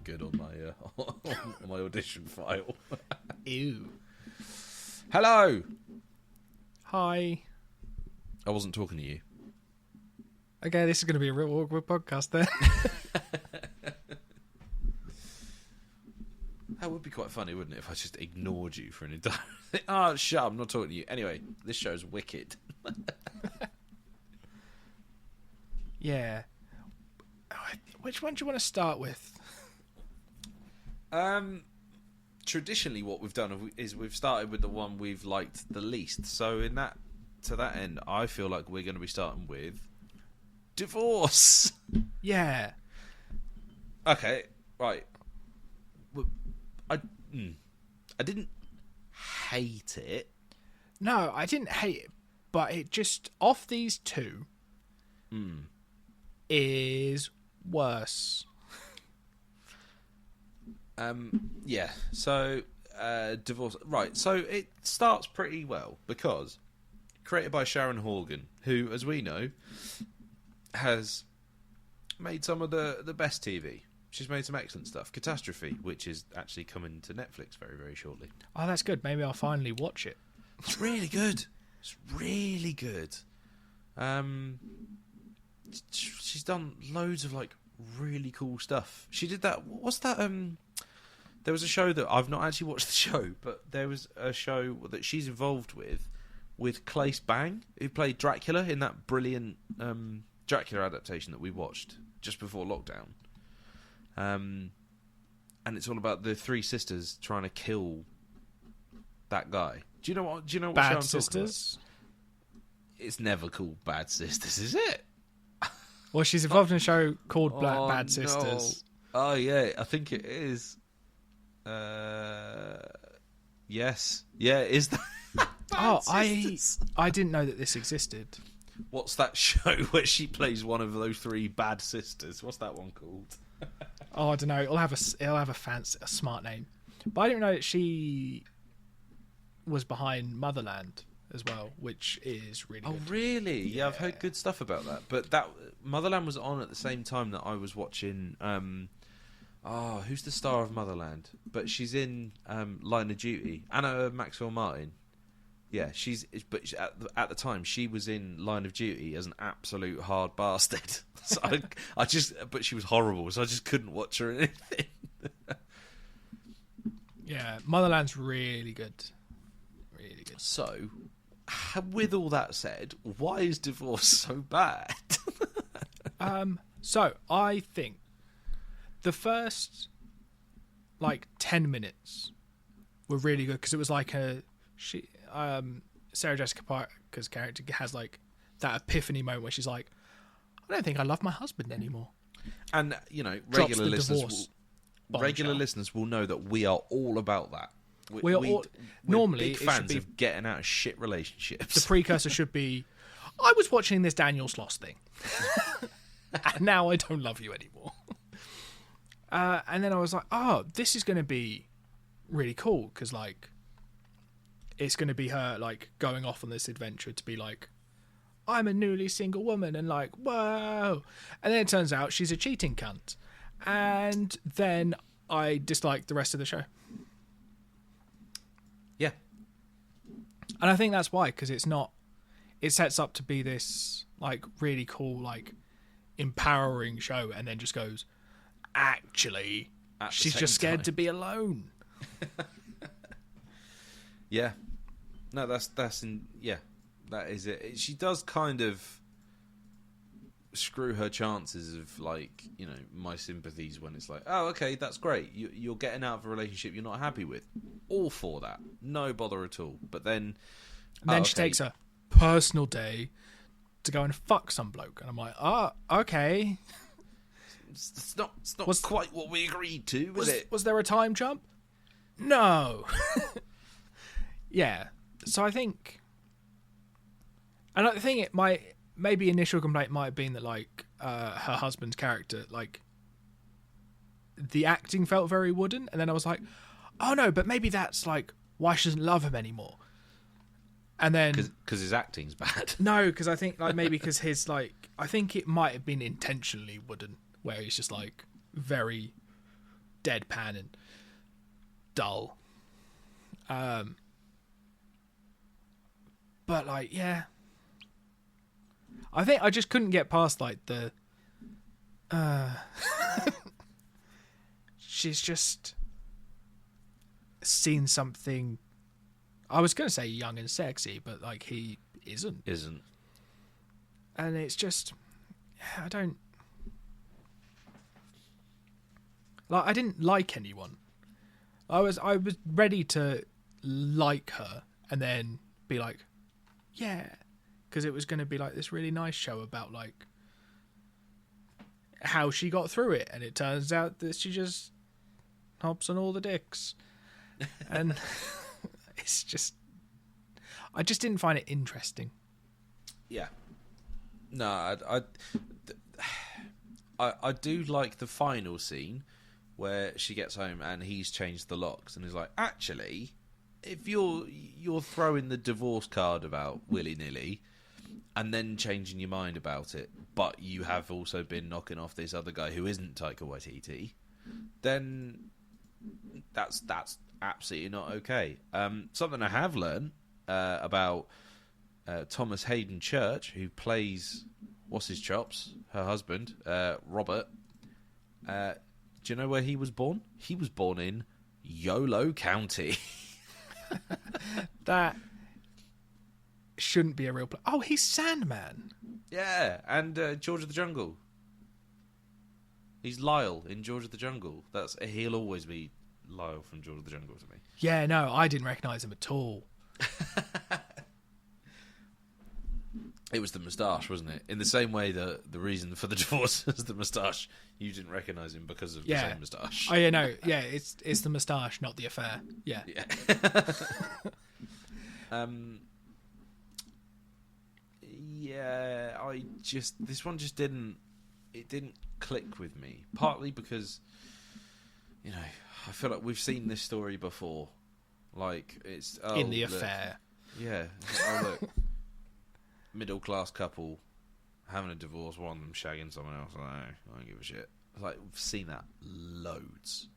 good on my on my audition file. Ew. Hello. Hi. I wasn't talking to you. Okay, this is going to be a real awkward podcast then. That would be quite funny, wouldn't it, if I just ignored you for an entire... Oh, shut up, I'm not talking to you. Anyway, this show's wicked. Yeah. Which one do you want to start with? Traditionally, what we've done is we've started with the one we've liked the least. So to that end, I feel like we're going to be starting with Divorce. Yeah. Okay, right. I didn't hate it. No, I didn't hate it, but it just, off these two, is worse. Yeah, so Divorce. Right, so it starts pretty well because created by Sharon Horgan, who, as we know, has made some of the best TV. She's made some excellent stuff. Catastrophe, which is actually coming to Netflix very, very shortly. Oh, that's good. Maybe I'll finally watch it. It's really good. It's really good. She's done loads of like really cool stuff. She did that. What's that? There was a show that I've not actually watched the show, but there was a show that she's involved with Claes Bang, who played Dracula in that brilliant Dracula adaptation that we watched just before lockdown. And it's all about the three sisters trying to kill that guy. Do you know what show I'm Bad talking Sisters? about? It's never called Bad Sisters, is it? Well, she's involved in a show called Oh, Bad Sisters. No. Oh yeah, I think it is. Yes. Yeah, it is that. I didn't know that this existed. What's that show where she plays one of those three bad sisters? What's that one called? Oh, I don't know. It'll have a smart name. But I didn't know that she was behind Motherland as well, which is really good. Oh, really? Yeah, I've heard good stuff about that. But that Motherland was on at the same time that I was watching. Who's the star of Motherland? But she's in Line of Duty. Anna Maxwell Martin. Yeah, at the time she was in Line of Duty as an absolute hard bastard. So but she was horrible, so I just couldn't watch her in anything. Yeah, Motherland's really good. Really good. So, with all that said, why is Divorce so bad? So I think the first 10 minutes were really good because it was like Sarah Jessica Parker's character has that epiphany moment where she's like, I don't think I love my husband anymore. And regular listeners will know that we are all about that. We're normally big fans of getting out of shit relationships. The precursor should be, I was watching this Daniel Sloss thing, and now I don't love you anymore. And then I was like, oh, this is going to be really cool because it's going to be her going off on this adventure to be like, I'm a newly single woman, and whoa. And then it turns out she's a cheating cunt. And then I disliked the rest of the show. Yeah. And I think that's why, because it sets up to be this really cool, empowering show, and then just goes, actually, she's just scared to be alone. Yeah. No, that is it. She does kind of screw her chances of my sympathies when it's oh, okay, that's great. You're getting out of a relationship you're not happy with. All for that. No bother at all. But then... she takes a personal day to go and fuck some bloke. And I'm like, oh, okay. It's not quite what we agreed to, was it? Was there a time jump? No. Yeah. So I think... And I think maybe initial complaint might have been that her husband's character, the acting felt very wooden, and then I was like, oh no, but maybe that's why she doesn't love him anymore. And then because his acting's bad. No, because I think maybe because his I think it might have been intentionally wooden, where he's just very deadpan and dull. But like, yeah, I think I just couldn't get past like the. She's just seen something. I was going to say young and sexy, but like he isn't. And it's just, I don't like. I didn't like anyone. I was ready to like her and then be like, yeah, because it was going to be like this really nice show about like how she got through it, and it turns out that she just hops on all the dicks, and it's just, I just didn't find it interesting. Yeah. No, I do like the final scene where she gets home and he's changed the locks and he's like, actually, if you're throwing the divorce card about willy-nilly and then changing your mind about it, but you have also been knocking off this other guy who isn't Taika Waititi, then that's absolutely not okay. Something I have learned about Thomas Hayden Church, who plays what's his chops, her husband, Robert. Do you know where he was born? He was born in Yolo County. That shouldn't be a real place. Oh, he's Sandman. Yeah, and George of the Jungle. He's Lyle in George of the Jungle. He'll always be Lyle from George of the Jungle to me. Yeah, no, I didn't recognise him at all. It was the moustache, wasn't it? In the same way that the reason for the divorce was the moustache, you didn't recognise him because of the same moustache. Oh yeah, no, yeah, it's the moustache, not the affair. Yeah. Yeah, this one just didn't click with me. Partly because, I feel like we've seen this story before. Like it's in the affair. Yeah. Oh look. Middle class couple having a divorce, one of them shagging someone else. I don't give a shit. Like we've seen that loads.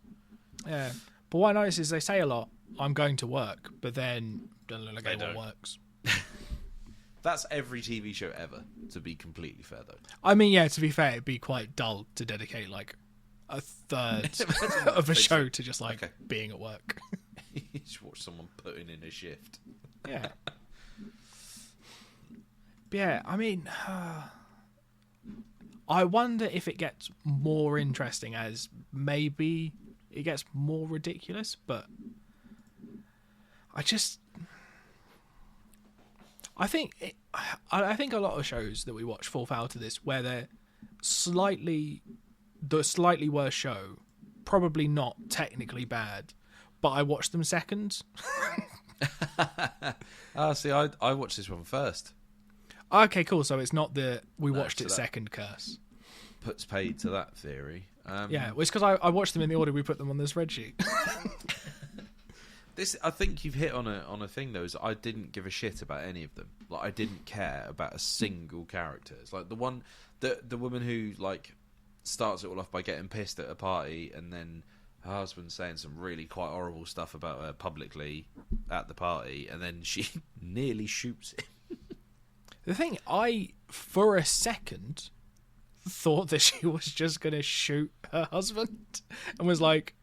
Yeah, but what I notice is they say a lot, I'm going to work, but then don't look like anyone works. That's every TV show ever, to be completely fair though. I mean, yeah, to be fair, it'd be quite dull to dedicate like a third of a show to just like being at work. You just watch someone putting in a shift. Yeah. But yeah, I mean, I wonder if it gets more interesting as maybe it gets more ridiculous, but I think a lot of shows that we watch fall foul to this, where they're slightly worse show, probably not technically bad, but I watch them second. See, I watched this one first. Okay, cool. So it's not we watched it second curse. Puts paid to that theory. Yeah, well, it's because I watched them in the order we put them on the spreadsheet. I think you've hit on a thing though. Is I didn't give a shit about any of them. Like I didn't care about a single character. It's like the woman who like starts it all off by getting pissed at a party, and then her husband saying some really quite horrible stuff about her publicly at the party, and then she nearly shoots him. The thing, I for a second thought that she was just going to shoot her husband, and was like,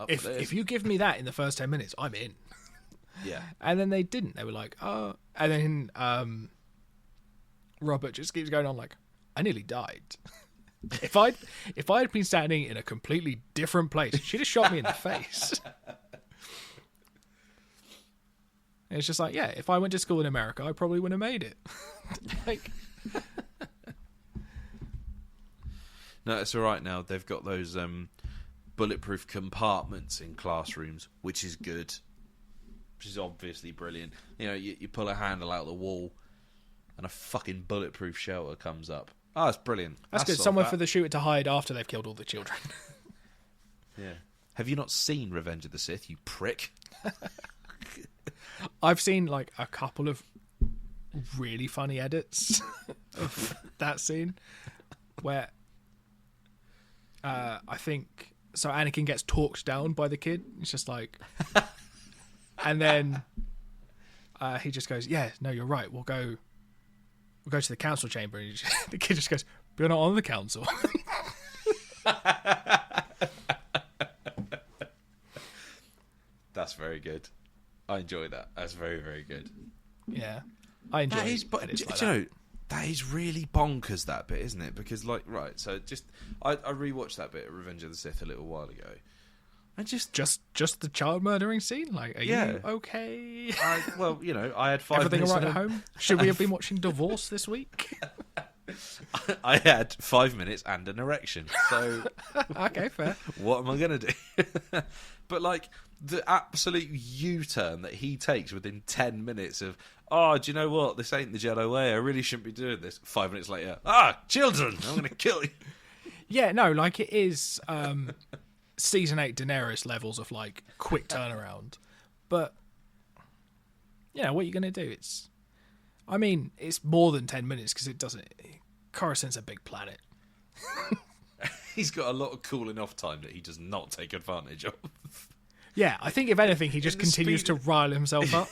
if you give me that in the first 10 minutes, I'm in. Yeah. And then they didn't. They were like, oh. And then Robert just keeps going on like, I nearly died. If I'd been standing in a completely different place, she'd have shot me in the face. And it's just like, yeah, if I went to school in America, I probably wouldn't have made it. Like, no, it's all right now. They've got those bulletproof compartments in classrooms, which is good. Which is obviously brilliant. You pull a handle out of the wall, and a fucking bulletproof shelter comes up. Oh, it's brilliant. That's good. Somewhere for the shooter to hide after they've killed all the children. Yeah. Have you not seen Revenge of the Sith, you prick? I've seen like a couple of really funny edits of that scene where I think so Anakin gets talked down by the kid. It's just like, and then he just goes, "Yeah, no, you're right. We'll go to the council chamber." And the kid just goes, "You're not on the council." That's very good. I enjoy that. That's very, very good. Yeah, I enjoy. That is, but edits like do you know, that is really bonkers, that bit, isn't it? Because, like, right, so I rewatched that bit of Revenge of the Sith a little while ago, and just the child murdering scene. Like, are Yeah. you okay? well, you know, I had 5 Everything minutes. all right at home? Should we have been watching Divorce this week? I had 5 minutes and an erection. So Okay, fair. what am I going to do? But, like, the absolute U-turn that he takes within 10 minutes of, oh, do you know what? This ain't the Jedi way. I really shouldn't be doing this. 5 minutes later, children, I'm going to kill you. Yeah, no, like it is season 8 Daenerys levels of like quick turnaround. But you know, what are you going to do? It's more than 10 minutes because it doesn't. Coruscant's a big planet. He's got a lot of cooling off time that he does not take advantage of. Yeah, I think if anything, he just the continues speed to rile himself up.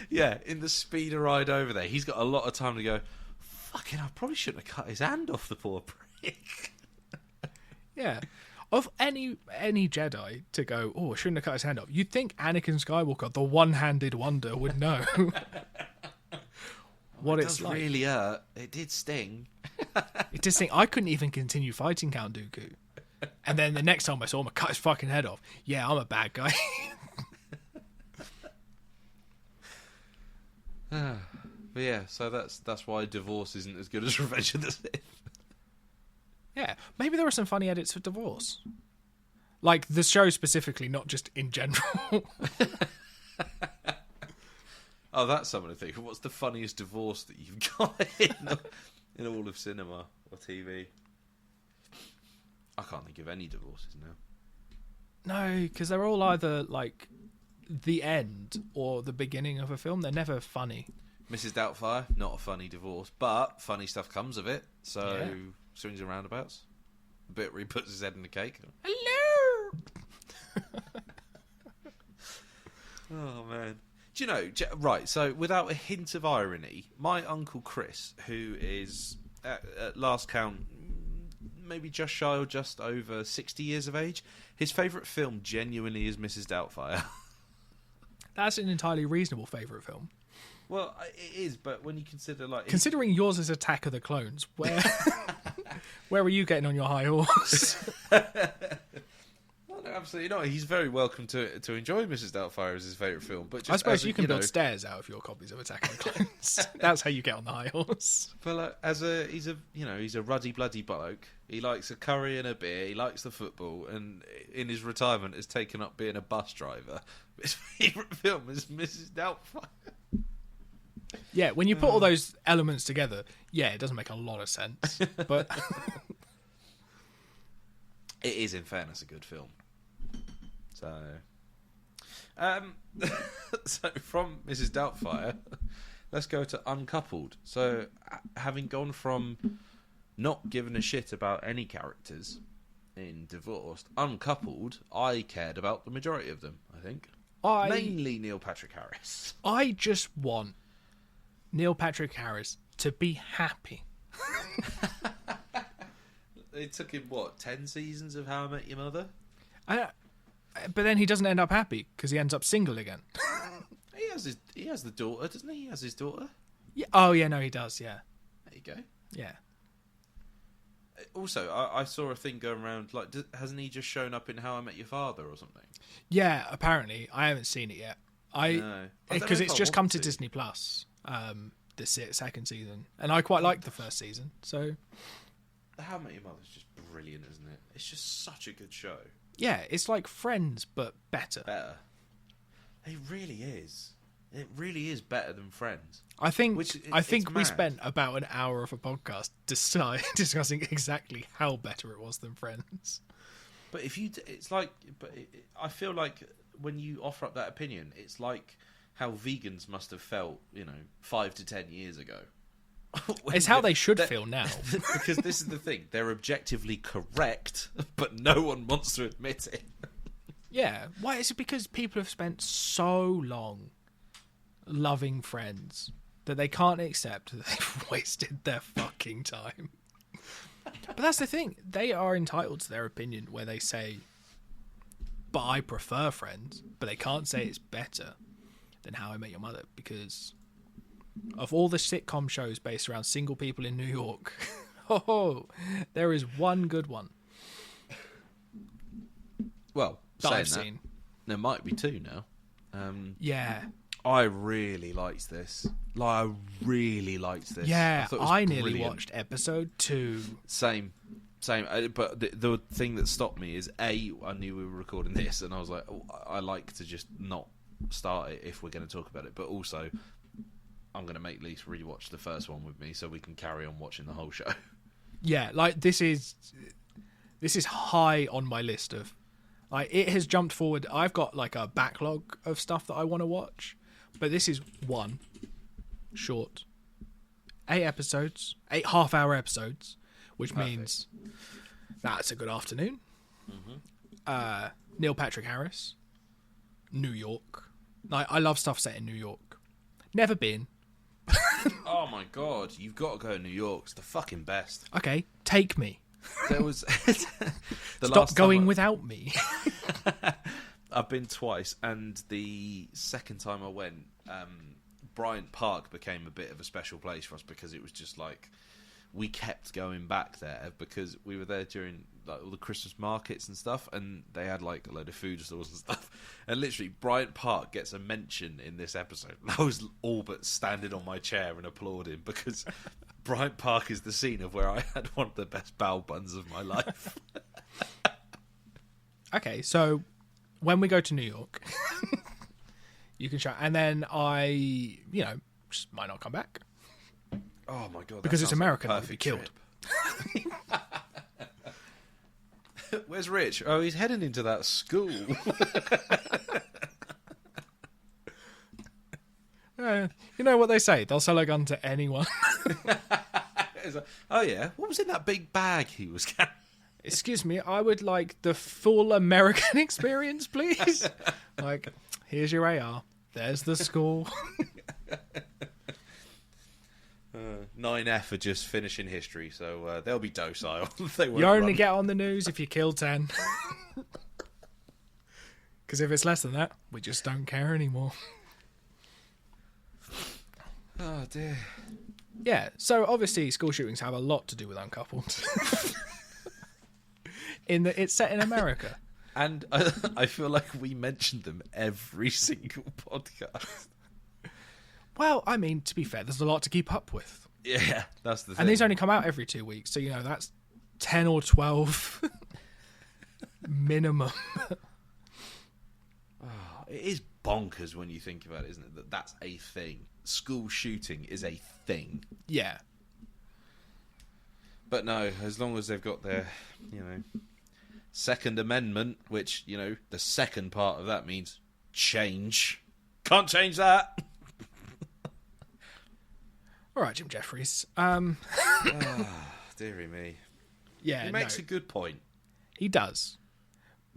Yeah, in the speeder ride over there, he's got a lot of time to go, fucking, I probably shouldn't have cut his hand off, the poor prick. Yeah. Of any Jedi to go, oh, I shouldn't have cut his hand off, you'd think Anakin Skywalker, the one-handed wonder, would know what It it's does like. really hurt. It did sting. It just think I couldn't even continue fighting Count Dooku. And then the next time I saw him, I cut his fucking head off. Yeah, I'm a bad guy. But yeah, so that's why Divorce isn't as good as Revenge of the Sith. Yeah, maybe there are some funny edits for Divorce. Like the show specifically, not just in general. Oh, that's something to think. What's the funniest divorce that you've got in all of cinema or TV? I can't think of any divorces now. No, because they're all either like the end or the beginning of a film. They're never funny. Mrs. Doubtfire, not a funny divorce, but funny stuff comes of it. So, Yeah. swings and roundabouts. The bit where he puts his head in the cake. Hello. Oh, man. Do you know, right, so without a hint of irony, my Uncle Chris, who is, at last count, maybe just shy or just over 60 years of age, his favourite film genuinely is Mrs. Doubtfire. That's an entirely reasonable favourite film. Well, it is, but when you consider, like... Considering yours is Attack of the Clones, where were you getting on your high horse? No, absolutely not. He's very welcome to enjoy Mrs. Doubtfire as his favourite film. But just I suppose as you can build stairs out of your copies of Attack of the Clones. That's how you get on the high horse. But he's a ruddy bloody bloke. He likes a curry and a beer. He likes the football, and in his retirement has taken up being a bus driver. His favourite film is Mrs. Doubtfire. Yeah, when you put all those elements together, yeah, it doesn't make a lot of sense. But it is, in fairness, a good film. So, so from Mrs. Doubtfire, let's go to Uncoupled. So, having gone from not giving a shit about any characters in Divorced, Uncoupled, I cared about the majority of them, I think. Mainly Neil Patrick Harris. I just want Neil Patrick Harris to be happy. It took him, 10 seasons of How I Met Your Mother? But then he doesn't end up happy because he ends up single again. He has the daughter, doesn't he? He has his daughter. Yeah. Oh, yeah, no, he does, yeah. There you go. Yeah. Also, I saw a thing going around, like, hasn't he just shown up in How I Met Your Father or something? Yeah, apparently. I haven't seen it yet. No. Because it's just come to Disney Plus, this second season. And I quite liked the first season, so... How I Met Your Mother's just brilliant, isn't it? It's just such a good show. Yeah, it's like Friends, but better. It really is. It really is better than Friends. I think we mad. spent about an hour of a podcast discussing exactly how better it was than Friends. But I feel like when you offer up that opinion, it's like how vegans must have felt, 5 to 10 years ago. It's how they should feel now. Because this is the thing. They're objectively correct, but no one wants to admit it. Yeah. Why? Is it because people have spent so long loving Friends that they can't accept that they've wasted their fucking time? But that's the thing. They are entitled to their opinion where they say, but I prefer Friends, but they can't say it's better than How I Met Your Mother, because of all the sitcom shows based around single people in New York, there is one good one. Well, that I've seen. There might be two now. Yeah. I really liked this. I really liked this. Yeah, I nearly brilliant. watched episode 2. Same. But the thing that stopped me is, I knew we were recording this, and I was like, I like to just not start it if we're going to talk about it. But also, I'm going to make Lise rewatch the first one with me so we can carry on watching the whole show. Yeah, like this is high on my list of, like, it has jumped forward. I've got like a backlog of stuff that I want to watch, but this is one short 8 episodes, 8 half-hour episodes, which Perfect. means that's a good afternoon. Mm-hmm. Neil Patrick Harris, New York. I love stuff set in New York. Never been. Oh my god, you've got to go to New York. It's the fucking best. Okay, take me. There was Stop going without me. I've been twice, and the second time I went, Bryant Park became a bit of a special place for us because it was just like we kept going back there because we were there during like all the Christmas markets and stuff, and they had like a load of food stores and stuff. And literally, Bryant Park gets a mention in this episode. And I was all but standing on my chair and applauding because Bryant Park is the scene of where I had one of the best bao buns of my life. Okay, so when we go to New York, you can show, and then I, just might not come back. Oh my god! Because it's America, like I'll be killed. Where's Rich? Oh, he's heading into that school. You know what they say? They'll sell a gun to anyone. Oh yeah, what was in that big bag he was carrying? Excuse me, I would like the full American experience, please. Like, here's your AR. There's the school. 9F are just finishing history, so they'll be docile. They won't You only run. get on the news if you kill 10. Because if it's less than that, we just don't care anymore. Oh dear. Yeah, so obviously school shootings have a lot to do with Uncoupled. In that it's set in America. And I feel like we mentioned them every single podcast. Well, I mean, to be fair, there's a lot to keep up with. Yeah, that's the thing. And these only come out every 2 weeks, so, that's 10 or 12 minimum. It is bonkers when you think about it, isn't it? That's a thing. School shooting is a thing. Yeah. But no, as long as they've got their, Second Amendment, which, the second part of that means change. Can't change that. All right, Jim Jeffries. Dearie me. Yeah, He makes a good point. He does.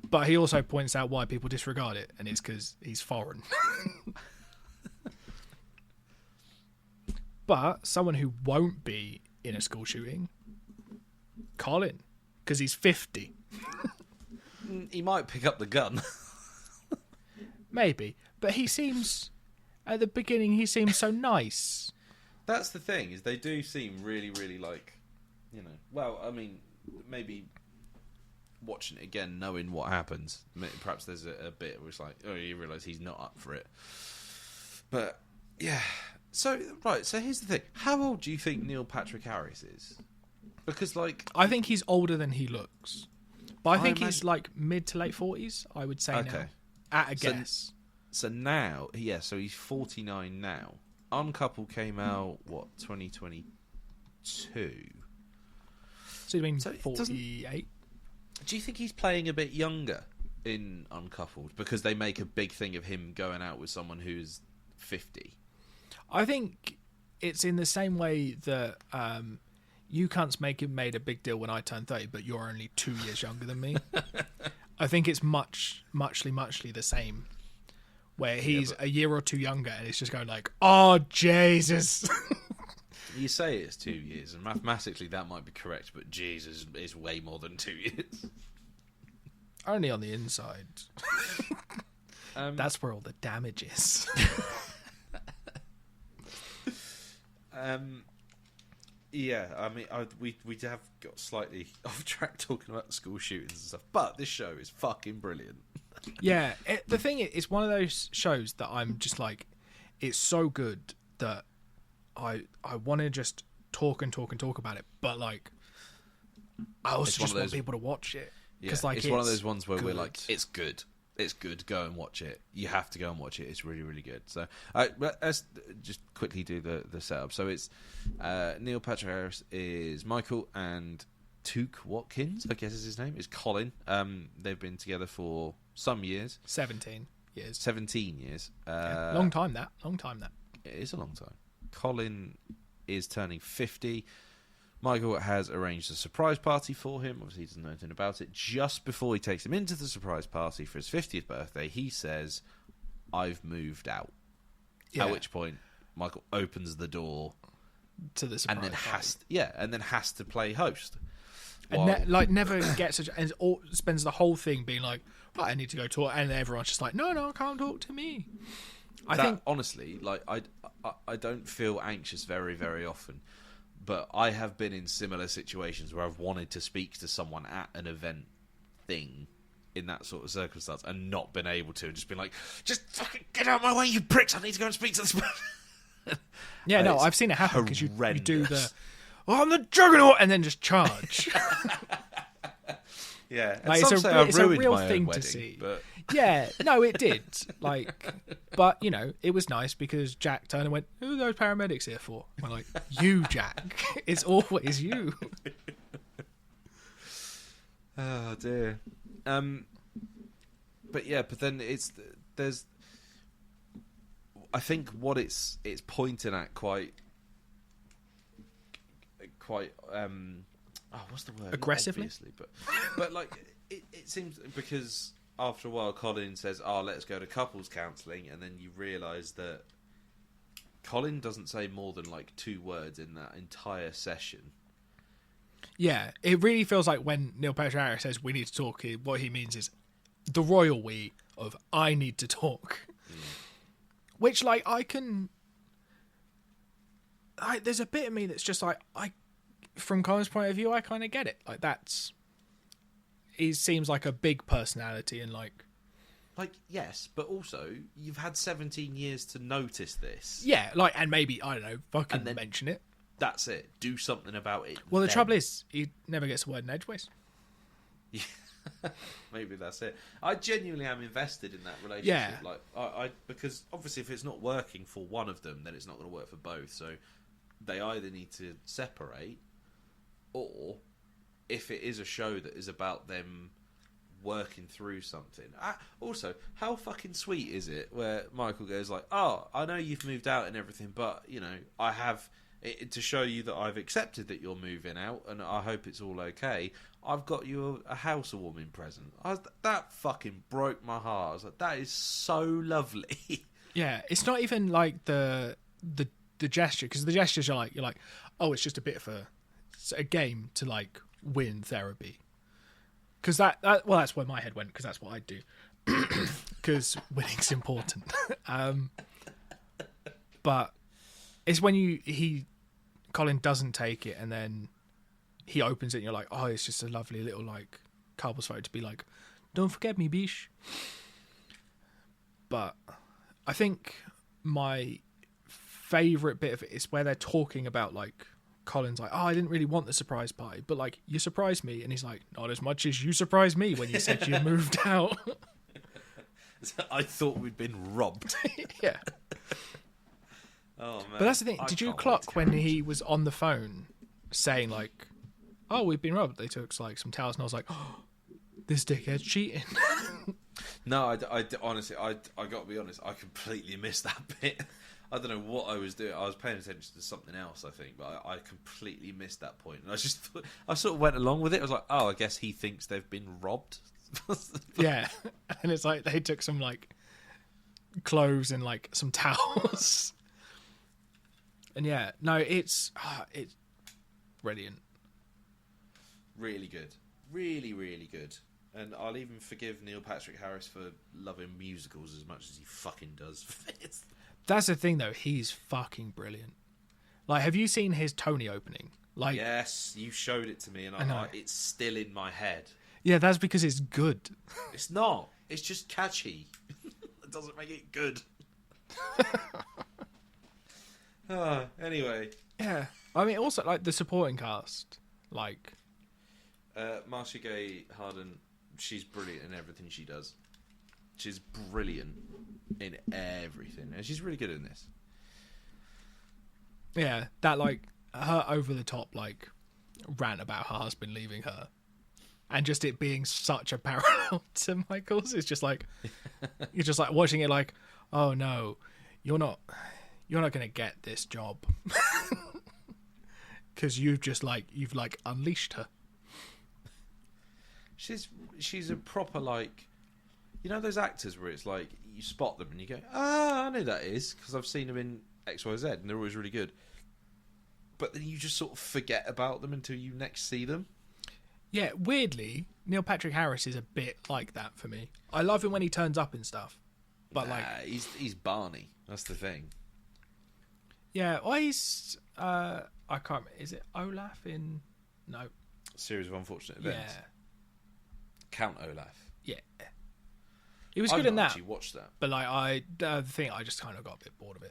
But he also points out why people disregard it, and it's because he's foreign. But someone who won't be in a school shooting, Colin, because he's 50. He might pick up the gun. Maybe. But he seems, at the beginning, he seems so nice. That's the thing, is they do seem really, really like, well, I mean, maybe watching it again, knowing what happens, perhaps there's a bit where it's like, oh, you realise he's not up for it. But, yeah. So here's the thing. How old do you think Neil Patrick Harris is? Because, I think he's older than he looks. But I think he's, imagine... mid to late 40s, I would say now. Okay. At a guess. So now, so he's 49 now. Uncoupled came out, 2022? So he's been 48? Do you think he's playing a bit younger in Uncoupled? Because they make a big thing of him going out with someone who's 50. I think it's in the same way that you cunts made a big deal when I turned 30, but you're only 2 years younger than me. I think it's muchly the same, where he's a year or two younger, and it's just going like, oh Jesus. You say it's 2 years, and mathematically that might be correct, but Jesus is way more than 2 years. Only on the inside. That's where all the damage is. Yeah, I mean, we have got slightly off track talking about school shootings and stuff, but this show is fucking brilliant. Yeah, the thing is, it's one of those shows that I'm just like, it's so good that I want to just talk about it, but like, I also just want people to watch it. Yeah, like, it's one of those ones where good. we're like, it's good. It's good. Go and watch it. You have to go and watch it. It's really, really good. So let's just quickly do the setup. So it's Neil Patrick Harris is Michael, and Took Watkins, I guess is his name, is Colin. They've been together for some years. 17 years. 17 years. Yeah. Long time that. It is a long time. Colin is turning 50. Michael has arranged a surprise party for him. Obviously, he doesn't know anything about it. Just before he takes him into the surprise party for his 50th birthday, he says, I've moved out. Yeah. At which point, Michael opens the door to the surprise and then party. has to play host. And never gets and spends the whole thing being like, right, I need to go talk, and everyone's just like, no, can't talk to me. I think honestly, like I don't feel anxious very, very often. But I have been in similar situations where I've wanted to speak to someone at an event thing in that sort of circumstance and not been able to, and just been like, just fucking get out of my way, you pricks, I need to go and speak to this person. Yeah, no, I've seen it happen, because you do the, I'm the juggernaut, and then just charge. Yeah, like, it's a real thing to see. But... Yeah, no, it did. Like, but you know, it was nice because Jack turned and went, "Who are those paramedics here for?" I'm like, "You, Jack. It's always you." Oh dear. But then there's. I think what it's pointing at quite. What's the word? Aggressively, obviously, but like it seems, because after a while Colin says, let's go to couples counselling, and then you realise that Colin doesn't say more than like 2 words in that entire session. Yeah, it really feels like when Neil Patrick Harris says we need to talk, what he means is the royal we of I need to talk. Which, like, there's a bit of me that's just like, from Colin's point of view, I kind of get it. Like, he seems like a big personality, and like, yes, but also you've had 17 years to notice this. Yeah, like, and maybe, I don't know, fucking mention it. That's it. Do something about it. Well, the trouble is, he never gets a word in edgeways. Yeah. Maybe that's it. I genuinely am invested in that relationship. Yeah. Like, because obviously if it's not working for one of them, then it's not going to work for both. So they either need to separate, or if it is a show that is about them working through something. Also, how fucking sweet is it where Michael goes like, I know you've moved out and everything, but, you know, I have, to show you that I've accepted that you're moving out and I hope it's all okay, I've got you a housewarming present. That fucking broke my heart. I was like, that is so lovely. Yeah, it's not even like the gesture, because the gestures are like, you're like, it's just a bit of a game to like win therapy, because that's where my head went, because that's what I do, because winning's important. But it's when Colin doesn't take it, and then he opens it and you're like, it's just a lovely little like couples photo to be like, don't forget me, bish. But I think my favourite bit of it is where they're talking about, like, Colin's like, I didn't really want the surprise party, but like, you surprised me. And he's like, not as much as you surprised me when you said you moved out. I thought we'd been robbed. Yeah. Oh man. But that's the thing. Did you clock when he was on the phone saying like, we've been robbed? They took like some towels, and I was like, this dickhead's cheating. No, honestly, I got to be honest. I completely missed that bit. I don't know what I was doing. I was paying attention to something else, I think, but I completely missed that point. And I just thought, I sort of went along with it. I was like, oh, I guess he thinks they've been robbed. Yeah, and it's like they took some like clothes and like some towels. And yeah, no, it's brilliant. Really good. Really, really good. And I'll even forgive Neil Patrick Harris for loving musicals as much as he fucking does. That's the thing, though. He's fucking brilliant. Like, have you seen his Tony opening? Like, yes, you showed it to me, and it's still in my head. Yeah, that's because it's good. It's not. It's just catchy. It doesn't make it good. Anyway. Yeah. I mean, also, like, the supporting cast. Like... Marcia Gay Harden, she's brilliant in everything she does. She's brilliant in everything, and she's really good in this. Yeah, that like her over the top like rant about her husband leaving her, and just it being such a parallel to Michael's. It's just like you're just like watching it like, oh no, you're not gonna get this job because you've unleashed her. She's a proper, like, you know those actors where it's like you spot them and you go, I know that is because I've seen them in XYZ and they're always really good, but then you just sort of forget about them until you next see them. Yeah, weirdly, Neil Patrick Harris is a bit like that for me. I love him when he turns up and stuff, but he's Barney. That's the thing. Yeah, well, he's I can't remember. Is it Olaf in no Series of Unfortunate Events? Yeah. Count Olaf. Yeah, he was good in that. I've actually watched that, but like the thing, I just kind of got a bit bored of it.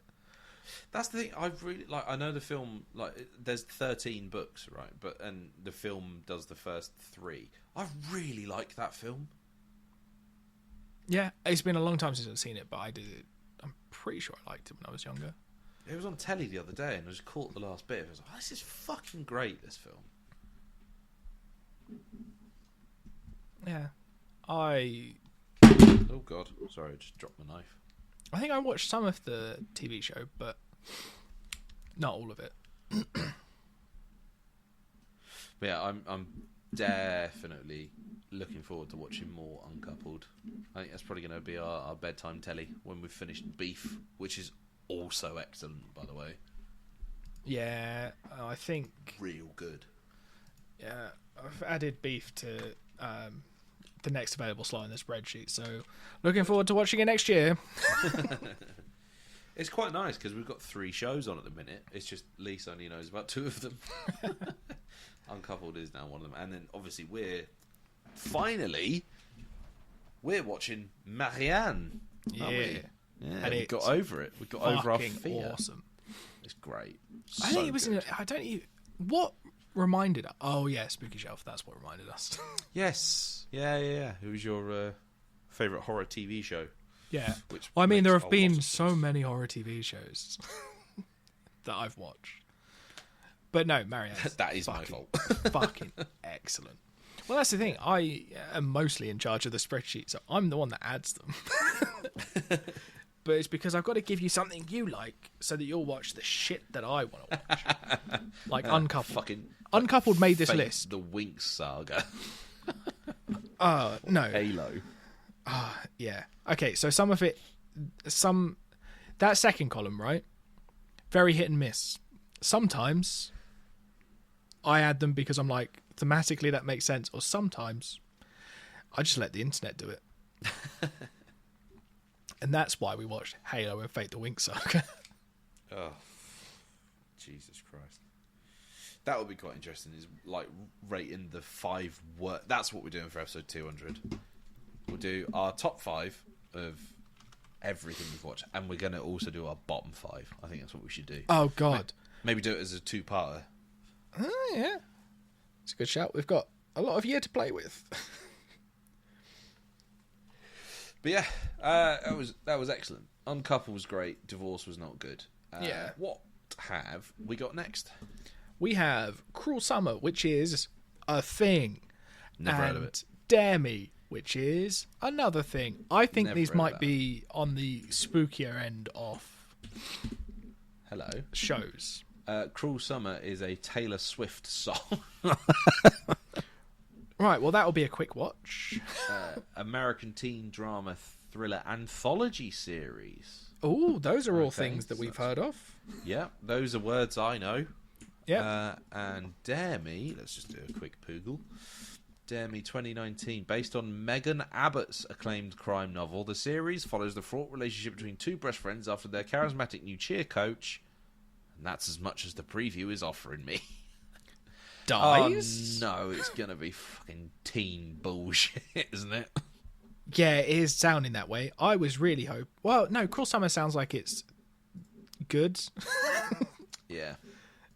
That's the thing. I really like. I know the film. Like, there's 13 books, right? And the film does the first 3. I really like that film. Yeah, it's been a long time since I've seen it, but I did it. I'm pretty sure I liked it when I was younger. It was on telly the other day, and I just caught the last bit. I was like, oh, this is fucking great. This film. Yeah, Oh god, sorry, I just dropped my knife. I think I watched some of the TV show, but not all of it. But yeah, I'm definitely looking forward to watching more Uncoupled. I think that's probably going to be our bedtime telly when we've finished Beef, which is also excellent, by the way. Yeah, I think real good. Yeah, I've added Beef to the next available slot in the spreadsheet, so looking forward to watching it next year. It's quite nice because we've got 3 shows on at the minute. It's just Lisa only knows about 2 of them. Uncoupled is now one of them, and then obviously we're watching Marianne. Yeah, we? Yeah, and we got over it. We got over our fear. Awesome. It's great. I think it was. What reminded us? Oh yeah, Spooky Shelf. That's what reminded us. Yes. Yeah. Who was your favourite horror TV show? Yeah. Which I mean, there have been so many horror TV shows that I've watched. But no, Marianne. That is my fault. Fucking excellent. Well, that's the thing. I am mostly in charge of the spreadsheet, so I'm the one that adds them. But it's because I've got to give you something you like so that you'll watch the shit that I want to watch. Like Uncoupled. Uncoupled made this list. The Winx saga. No. Halo. Yeah. Okay, so some of it... That second column, right? Very hit and miss. Sometimes I add them because I'm like, thematically that makes sense. Or sometimes I just let the internet do it. And that's why we watched Halo and Fate the Winx Saga. Oh, Jesus Christ. That would be quite interesting, is like rating the 5 worst. That's what we're doing for episode 200. We'll do our top 5 of everything we've watched, and we're going to also do our bottom 5. I think that's what we should do. Oh, God. Maybe do it as a 2-parter. Yeah. It's a good shout. We've got a lot of year to play with. But yeah, that was excellent. Uncoupled was great. Divorce was not good. Yeah. What have we got next? We have Cruel Summer, which is a thing. Never heard of it. Dare Me, which is another thing. I think Never these heard of might that. be on the spookier end of Hello. shows. Cruel Summer is a Taylor Swift song. Right, well, that'll be a quick watch. American teen drama thriller anthology series. Oh, those are all Okay, things that so we've that's- heard of. Yeah, those are words I know. Yeah. And Dare Me, let's just do a quick Poogle. Dare Me 2019, based on Megan Abbott's acclaimed crime novel. The series follows the fraught relationship between two best friends after their charismatic new cheer coach. And that's as much as the preview is offering me. Dies? Oh, no, it's going to be fucking teen bullshit, isn't it? Yeah, it is sounding that way. I was really Well, no, Cruel Summer sounds like it's good. Yeah.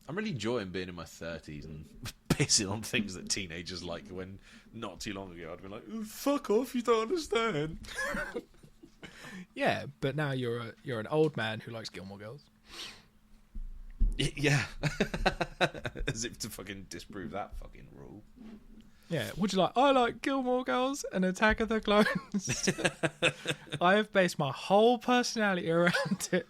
I'm really enjoying being in my 30s and pissing on things that teenagers like when not too long ago I'd be like, oh, fuck off, you don't understand. Yeah, but now you're an old man who likes Gilmore Girls. Yeah. As if to fucking disprove that fucking rule. Yeah, would you like? I like Gilmore Girls and Attack of the Clones. I have based my whole personality around it.